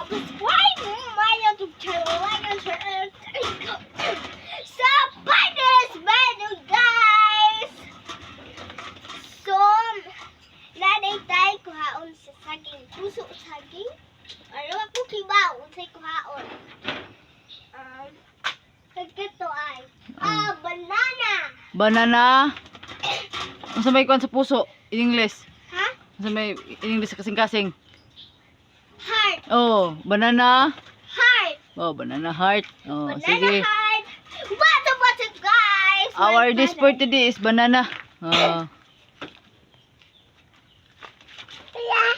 subscribe to my YouTube channel, like and share. Sa Panis Menu, guys! So, nanay tayo kuhaon sa saging. Puso saging? Ano ako kibaon sa kuhaon? Kagkato ay, banana! Banana. Ang sa may kuwan sa puso, in English. Ha? Ang sa may in English kasing-kasing. Heart! Oh, banana. Heart! Oh, banana heart. Oh, Banana sige. heart! What's up, guys? Our My dish for father. today is banana. Oh. Yeah.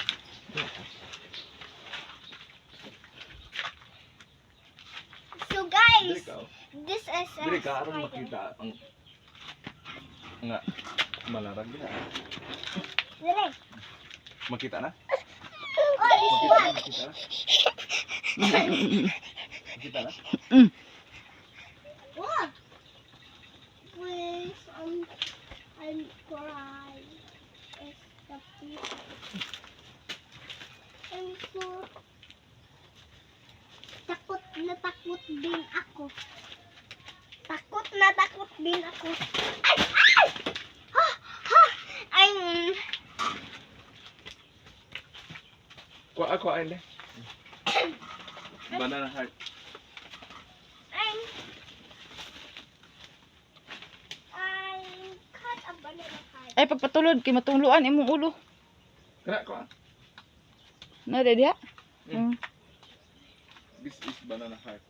So guys, this is a Dili ka aron spider. makita ang nga malarag na. Dire. Makita na? Oh, this one. Makita na? Makita na? What? Please, I'm crying. It's the people. I'm so takot na takot din ako. Takot na takot din ako. Ay! Ay! Ha! Ha! Ako ay le. Banana heart. I'm cut a banana heart. Ay, pagpatulod, kay matuluan imong ulo. Kana ko. Na, diha? Mm. This is banana heart.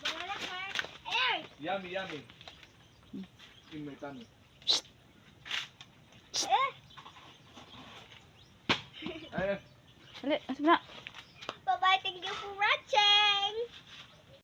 Banana heart. Ay! Yummy, yummy. In my tummy. Eh! Ay, Dali, asa na?